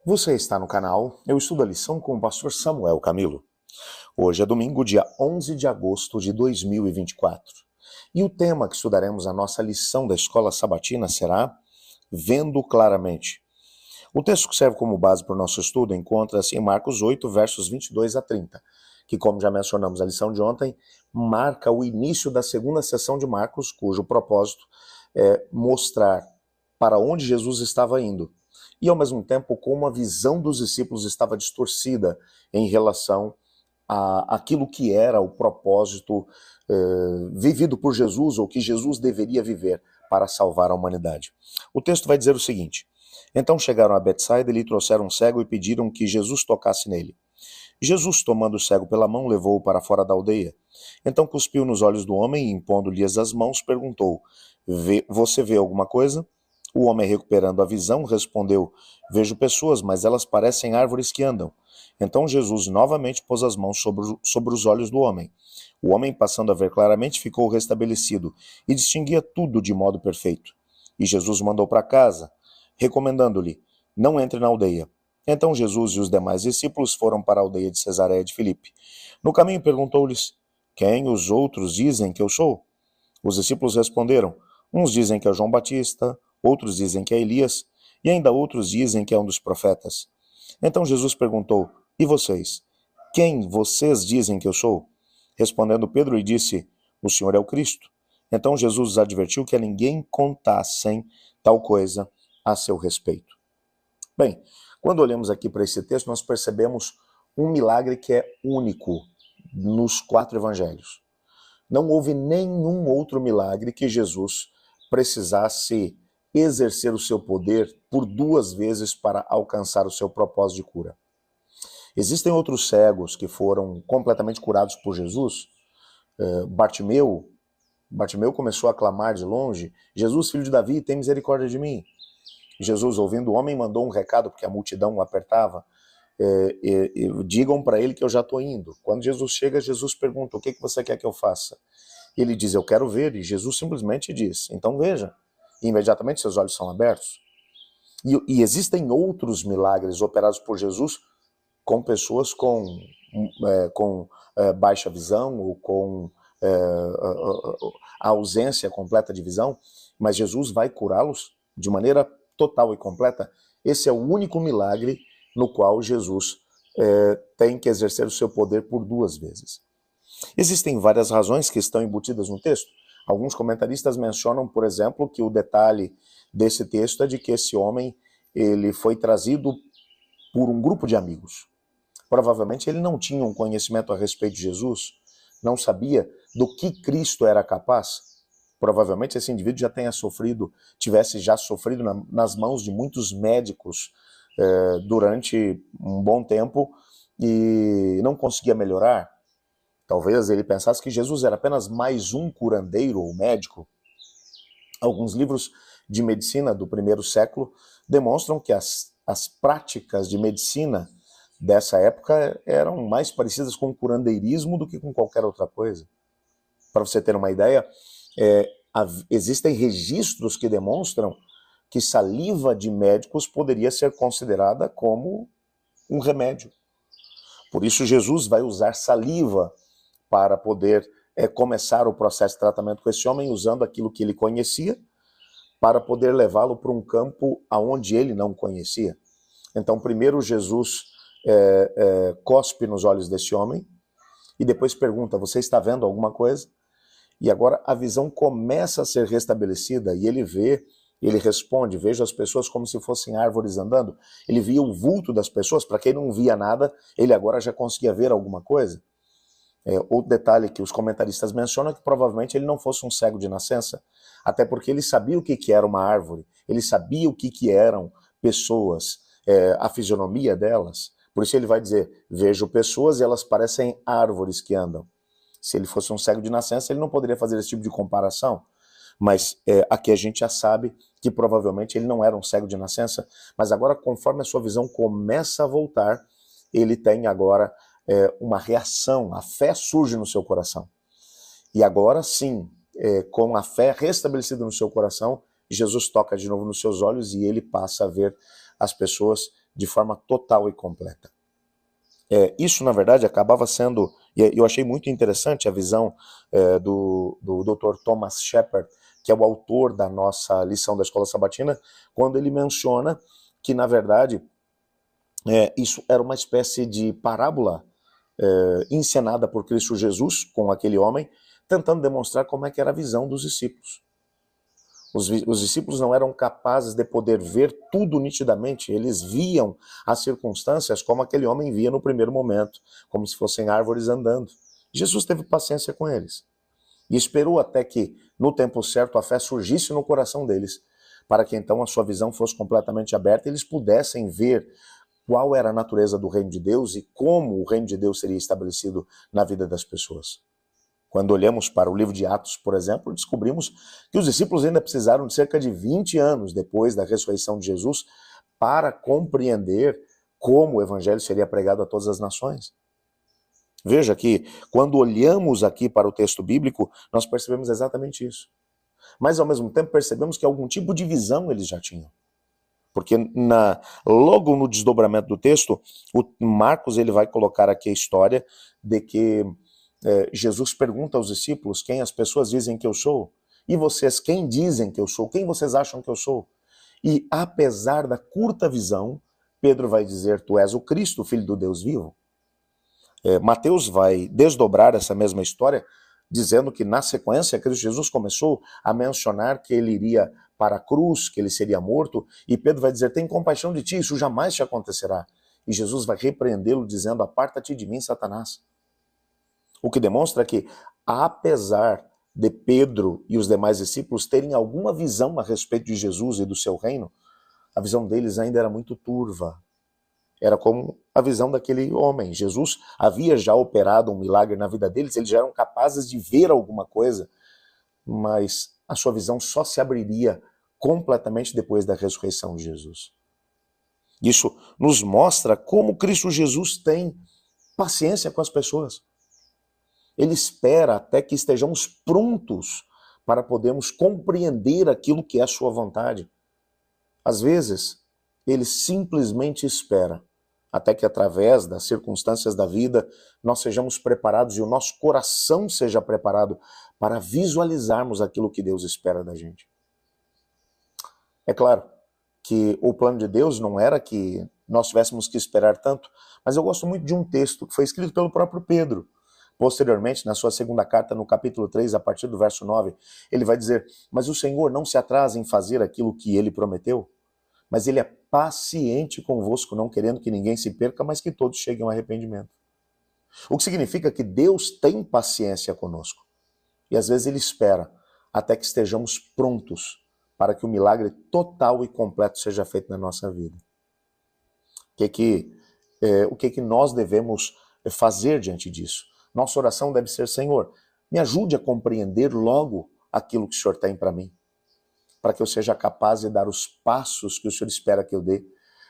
Você está no canal Eu Estudo a Lição com o pastor Samuel Camilo. Hoje é domingo, dia 11 de agosto de 2024. E o tema que estudaremos na nossa lição da Escola Sabatina será Vendo Claramente. O texto que serve como base para o nosso estudo encontra-se em Marcos 8, versos 22 a 30, que, como já mencionamos na lição de ontem, marca o início da segunda sessão de Marcos, cujo propósito é mostrar para onde Jesus estava indo e, ao mesmo tempo, como a visão dos discípulos estava distorcida em relação àquilo que era o propósito vivido por Jesus, ou que Jesus deveria viver para salvar a humanidade. O texto vai dizer o seguinte: Então chegaram a Betsaida e lhe trouxeram um cego e pediram que Jesus tocasse nele. Jesus, tomando o cego pela mão, levou-o para fora da aldeia. Então cuspiu nos olhos do homem e, impondo-lhes as mãos, perguntou: Você vê alguma coisa? O homem, recuperando a visão, respondeu: Vejo pessoas, mas elas parecem árvores que andam. Então Jesus novamente pôs as mãos sobre os olhos do homem. O homem, passando a ver claramente, ficou restabelecido e distinguia tudo de modo perfeito. E Jesus mandou para casa, recomendando-lhe: Não entre na aldeia. Então Jesus e os demais discípulos foram para a aldeia de Cesareia de Filipe. No caminho perguntou-lhes: Quem os outros dizem que eu sou? Os discípulos responderam: Uns dizem que é João Batista, outros dizem que é Elias, e ainda outros dizem que é um dos profetas. Então Jesus perguntou: E vocês? Quem vocês dizem que eu sou? Respondendo Pedro, lhe disse: O Senhor é o Cristo. Então Jesus os advertiu que a ninguém contassem tal coisa a seu respeito. Bem, quando olhamos aqui para esse texto, nós percebemos um milagre que é único nos 4 evangelhos. Não houve nenhum outro milagre que Jesus precisasse exercer o seu poder por 2 vezes para alcançar o seu propósito de cura. Existem outros cegos que foram completamente curados por Jesus. Bartimeu começou a clamar de longe: Jesus, filho de Davi, tem misericórdia de mim. Jesus, ouvindo o homem, mandou um recado, porque a multidão o apertava: digam para ele que eu já estou indo. Quando Jesus chega, Jesus pergunta: o que você quer que eu faça? Ele diz: eu quero ver. E Jesus simplesmente diz: então veja. E imediatamente seus olhos são abertos. E existem outros milagres operados por Jesus com pessoas com baixa visão ou com a ausência completa de visão, mas Jesus vai curá-los de maneira total e completa. Esse é o único milagre no qual Jesus tem que exercer o seu poder por 2 vezes. Existem várias razões que estão embutidas no texto. Alguns comentaristas mencionam, por exemplo, que o detalhe desse texto é de que esse homem ele foi trazido por um grupo de amigos. Provavelmente ele não tinha um conhecimento a respeito de Jesus, não sabia do que Cristo era capaz. Provavelmente esse indivíduo já tivesse já sofrido nas mãos de muitos médicos durante um bom tempo e não conseguia melhorar. Talvez ele pensasse que Jesus era apenas mais um curandeiro ou médico. Alguns livros de medicina do 1º século demonstram que as práticas de medicina dessa época eram mais parecidas com o curandeirismo do que com qualquer outra coisa. Para você ter uma ideia, existem registros que demonstram que saliva de médicos poderia ser considerada como um remédio. Por isso Jesus vai usar saliva para poder começar o processo de tratamento com esse homem, usando aquilo que ele conhecia, para poder levá-lo para um campo aonde ele não conhecia. Então, primeiro Jesus cospe nos olhos desse homem, e depois pergunta: você está vendo alguma coisa? E agora a visão começa a ser restabelecida, e ele responde: vejo as pessoas como se fossem árvores andando. Ele via o vulto das pessoas. Para quem não via nada, ele agora já conseguia ver alguma coisa. Outro detalhe que os comentaristas mencionam é que provavelmente ele não fosse um cego de nascença, até porque ele sabia o que era uma árvore, ele sabia o que eram pessoas, a fisionomia delas. Por isso ele vai dizer: vejo pessoas e elas parecem árvores que andam. Se ele fosse um cego de nascença, ele não poderia fazer esse tipo de comparação. Mas aqui a gente já sabe que provavelmente ele não era um cego de nascença. Mas agora, conforme a sua visão começa a voltar, ele tem agora uma reação, a fé surge no seu coração. E agora sim, com a fé restabelecida no seu coração, Jesus toca de novo nos seus olhos e ele passa a ver as pessoas de forma total e completa. Isso, na verdade, acabava sendo, e eu achei muito interessante a visão do Dr. Thomas Shepard, que é o autor da nossa lição da Escola Sabatina, quando ele menciona que, na verdade, isso era uma espécie de parábola encenada por Cristo Jesus com aquele homem, tentando demonstrar como é que era a visão dos discípulos. Os discípulos não eram capazes de poder ver tudo nitidamente, eles viam as circunstâncias como aquele homem via no primeiro momento, como se fossem árvores andando. Jesus teve paciência com eles e esperou até que, no tempo certo, a fé surgisse no coração deles, para que então a sua visão fosse completamente aberta e eles pudessem ver qual era a natureza do reino de Deus e como o reino de Deus seria estabelecido na vida das pessoas. Quando olhamos para o livro de Atos, por exemplo, descobrimos que os discípulos ainda precisaram de cerca de 20 anos depois da ressurreição de Jesus para compreender como o evangelho seria pregado a todas as nações. Veja que quando olhamos aqui para o texto bíblico, nós percebemos exatamente isso. Mas ao mesmo tempo percebemos que algum tipo de visão eles já tinham. Porque logo no desdobramento do texto, o Marcos ele vai colocar aqui a história de que Jesus pergunta aos discípulos quem as pessoas dizem que eu sou. E vocês, quem dizem que eu sou? Quem vocês acham que eu sou? E apesar da curta visão, Pedro vai dizer, tu és o Cristo, filho do Deus vivo. Mateus vai desdobrar essa mesma história, dizendo que na sequência, Cristo Jesus começou a mencionar que ele iria para a cruz, que ele seria morto, e Pedro vai dizer, tem compaixão de ti, isso jamais te acontecerá. E Jesus vai repreendê-lo dizendo, aparta-te de mim, Satanás. O que demonstra que, apesar de Pedro e os demais discípulos terem alguma visão a respeito de Jesus e do seu reino, a visão deles ainda era muito turva. Era como a visão daquele homem. Jesus havia já operado um milagre na vida deles, eles já eram capazes de ver alguma coisa, mas a sua visão só se abriria completamente depois da ressurreição de Jesus. Isso nos mostra como Cristo Jesus tem paciência com as pessoas. Ele espera até que estejamos prontos para podermos compreender aquilo que é a sua vontade. Às vezes, ele simplesmente espera até que através das circunstâncias da vida nós sejamos preparados e o nosso coração seja preparado para visualizarmos aquilo que Deus espera da gente. É claro que o plano de Deus não era que nós tivéssemos que esperar tanto, mas eu gosto muito de um texto que foi escrito pelo próprio Pedro. Posteriormente, na sua segunda carta, no capítulo 3, a partir do verso 9, ele vai dizer, mas o Senhor não se atrasa em fazer aquilo que ele prometeu, mas ele é paciente convosco, não querendo que ninguém se perca, mas que todos cheguem ao arrependimento. O que significa que Deus tem paciência conosco. E às esse ele espera até que estejamos prontos para que o milagre total e completo seja feito na nossa vida. O que nós devemos fazer diante disso? Nossa oração deve ser, Senhor, me ajude a compreender logo aquilo que o Senhor tem para mim, para que eu seja capaz de dar os passos que o Senhor espera que eu dê,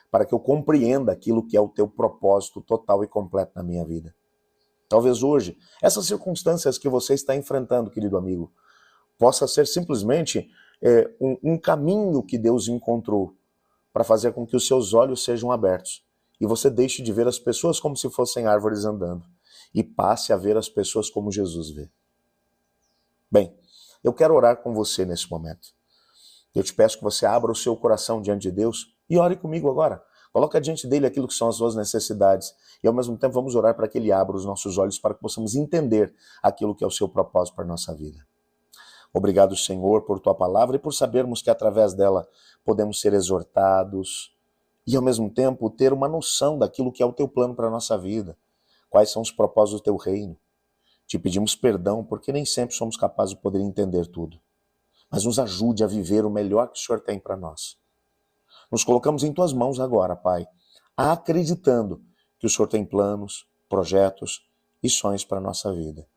para que eu compreenda aquilo que é o teu propósito total e completo na minha vida. Talvez hoje, essas circunstâncias que você está enfrentando, querido amigo, possa ser simplesmente um caminho que Deus encontrou para fazer com que os seus olhos sejam abertos e você deixe de ver as pessoas como se fossem árvores andando e passe a ver as pessoas como Jesus vê. Bem, eu quero orar com você nesse momento. Eu te peço que você abra o seu coração diante de Deus e ore comigo agora. Coloca diante dele aquilo que são as suas necessidades e ao mesmo tempo vamos orar para que ele abra os nossos olhos para que possamos entender aquilo que é o seu propósito para a nossa vida. Obrigado, Senhor, por tua palavra e por sabermos que através dela podemos ser exortados e ao mesmo tempo ter uma noção daquilo que é o teu plano para a nossa vida. Quais são os propósitos do teu reino. Te pedimos perdão porque nem sempre somos capazes de poder entender tudo. Mas nos ajude a viver o melhor que o Senhor tem para nós. Nos colocamos em tuas mãos agora, Pai, acreditando que o Senhor tem planos, projetos e sonhos para a nossa vida.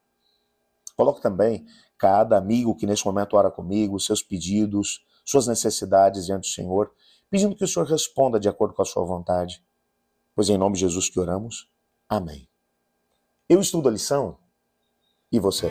Coloque também cada amigo que nesse momento ora comigo, seus pedidos, suas necessidades diante do Senhor, pedindo que o Senhor responda de acordo com a sua vontade. Pois em nome de Jesus que oramos. Amém. Eu estudo a lição e você?